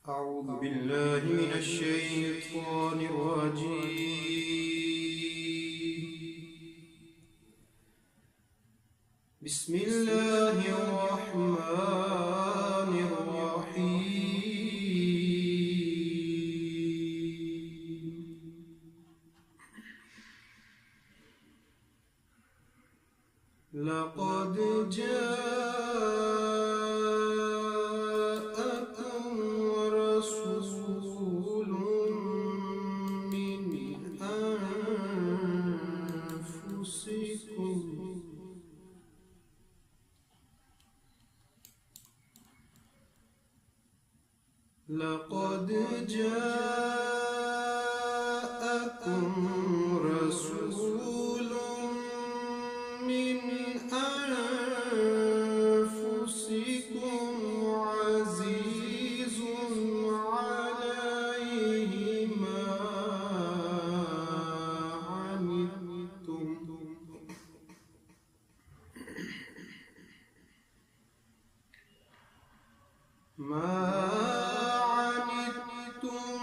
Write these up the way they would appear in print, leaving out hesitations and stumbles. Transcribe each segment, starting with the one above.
أعوذ بالله من الشيطان الرجيم. بسم الله الرحمن الرحيم. لقد جاءكم رسول من أنفسكم لقد جاءكم رسول من أنفسكم عزيز عليه ما عنتم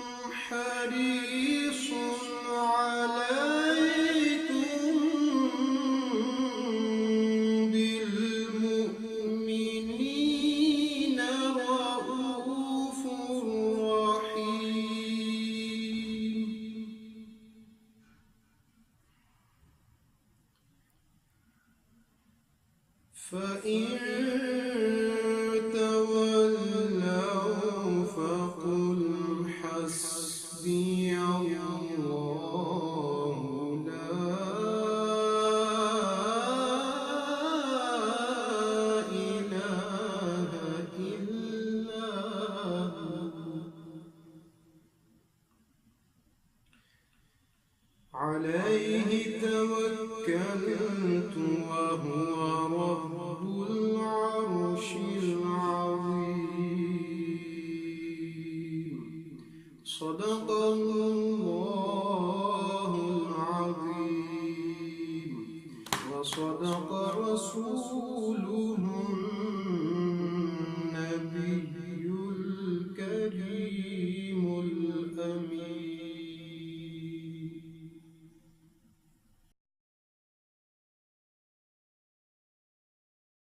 حريص عليكم بالمؤمنين رءوف رحيم. فإن